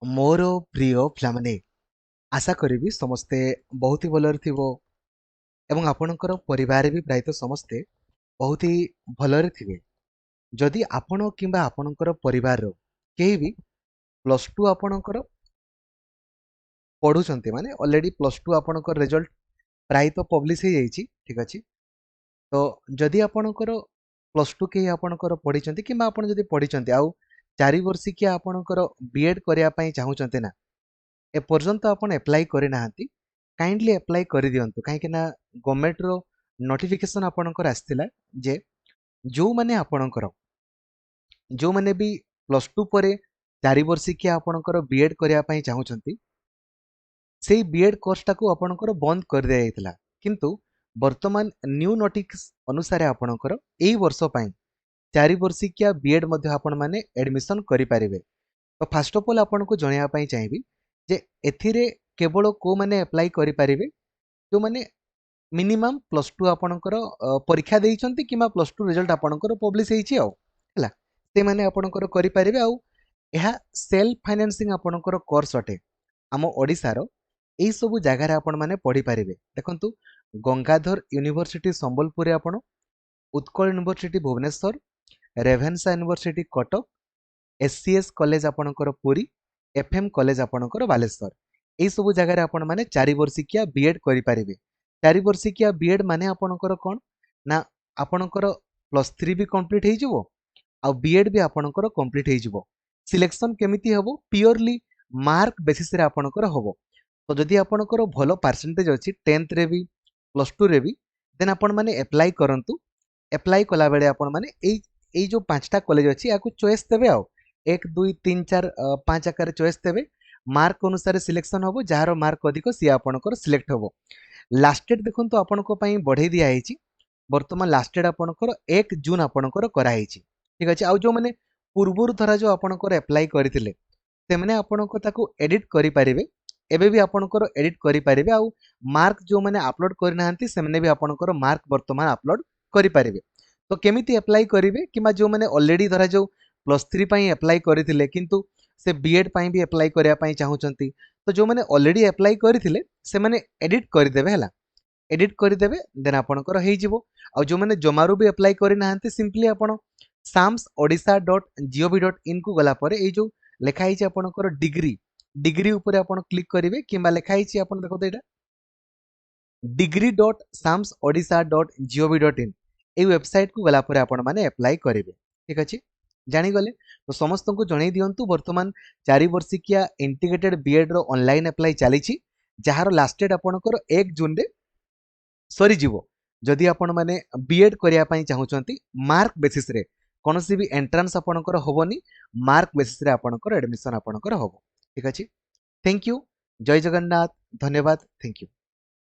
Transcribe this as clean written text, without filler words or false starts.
मोर प्रिय पिलामाने आशा करी समस्ते बहुत ही भलरे थिबो एवं आपणकर परिवार भी प्रायतः समस्ते बहुत ही भलरे थिबे। जदि आपण किंबा आपणकर परिवार केही भी प्लस टू आपणकर पढ़ुचंती माने ऑलरेडी प्लस टू आपणकर रिजल्ट प्रायतः पब्लिश हो जाइछि ठीक अछि। तो जदि आपणकर प्लस टू केही आपणकर पढ़िचंती किंबा आपण जदि पढ़िचंती आउ 4 वर्षिकिया आपणकर बीएड करिया पई चाहुचंती ना एपर्यंत आपण एप्लाय करि नाहंती काइंडली एप्लाय करि दियंतु काहेकि ना गवर्नमेंट रो नोटिफिकेशन आपणकर आस्थिला जे जो माने आपणकर जो माने भी प्लस टू परे 4 वर्षिकिया आपणकर बीएड करिया पई चाहुचंती सेही बीएड कोर्स टाकू आपणकर बंद कर दिया जायतिला किंतु वर्तमान न्यू नोटिस अनुसार आपणकर एई वर्ष पई 4 वर्षिकिया बीएड मध्ये आपण माने एडमिशन करि पारिबे। तो फर्स्ट ऑफ ऑल आपन को जणिया पई चाहिबी जे एथिरे केवल को माने अप्लाई करि पारिबे जो माने मिनिमम प्लस टू आपणकर परीक्षा देइचंती किमा प्लस टू रिजल्ट आपणकर पब्लिश हेइची आउ हला ते माने आपणकर करि पारिबे आउ एहा सेल्फ फाइनेंसिंग आपणकर कोर्स अटे। आम ओडिसार एई सबु जगार आपण माने पढ़ी पारिबे। देखंतु गंगाधर यूनिवर्सिटी संबलपुर आपण Utkal university Bhubaneswar Ravenshaw university Cuttack SCS college आपणकर पुरी एफएम कॉलेज आपणकर बालेश्वर एई सबु जगार आपण माने 4 वर्षिकिया बीएड करि पारिबे। 4 वर्षिकिया बीएड माने आपणकर कोन ना आपणकर प्लस 3 भी कंप्लीट हे जिवो आ बीएड भी आपणकर कंप्लीट हे जिवो। सिलेक्शन केमिति हबो प्योरली मार्क बेसिस रे आपणकर हबो। तो जदि आपणकर भलो परसेंटेज अछि 10th रे भी प्लस 2 रे भी देन आपण माने अप्लाई करंतु। अप्लाई कला बेले आपण माने एई जो पांचटा कॉलेज अछि याकू चॉइस देबे आउ 1 2 3 4 5 आकार चॉइस देबे मार्क अनुसार सिलेक्शन हबो जार मार्क अधिक सी आपणकर सिलेक्ट हबो। लास्ट डेट देखंतु आपणको पई बढ़े दिया हेछि वर्तमान लास्ट डेट आपणकर 1 जून आपणकर करा हेछि ठीक अछि। आउ जो माने पूर्वरु धरा जो आपणकर अप्लाई करथिले ते माने आपणको ताकू एडिट करि पारिबे एबे भी आपणकर एडिट करि पारिबे आउ मार्क जो माने अपलोड करि नाहंती से माने भी आपणकर मार्क वर्तमान अपलोड करि पारिबे। तो केमिति अप्लाई करिवे किमा जो माने ऑलरेडी धरा जो प्लस 3 पई अप्लाई करथिले किंतु से बीएड पई भी अप्लाई करिया पई चाहुचंती तो जो माने ऑलरेडी अप्लाई करथिले से माने एडिट करि देबे हला एडिट करि देबे देन आपणकर हेइ जिवो। आ जो माने जमारू भी अप्लाई करि नाहंती सिंपली आपण samsodisha.gov.in को गला परे ए जो लेखा हिची आपणकर डिग्री ऊपर आपण क्लिक करिवे किंबा लेखा हिची आपण देखो एटा degree.samsodisha.gov.in ए वेबसाइट को गला परे आपण माने अप्लाई करिवे ठीक अछि जानि गले। तो समस्त को जणै दियंतु वर्तमान 4 वर्षिकिया इंटीग्रेटेड बीएड रो ऑनलाइन अप्लाई चली जार लास्ट डेट आपणकर 1 जून रे सरी जीवो। जदि आपण माने बीएड करिया पई चाहुचंती मार्क बेसिस रे कोनोसी भी एंट्रेंस आपणकर होबनी मार्क बेसिस रे आपणकर एडमिशन आपणकर होबो ठीक अछि। थैंक यू जय जगन्नाथ धन्यवाद थैंक यू।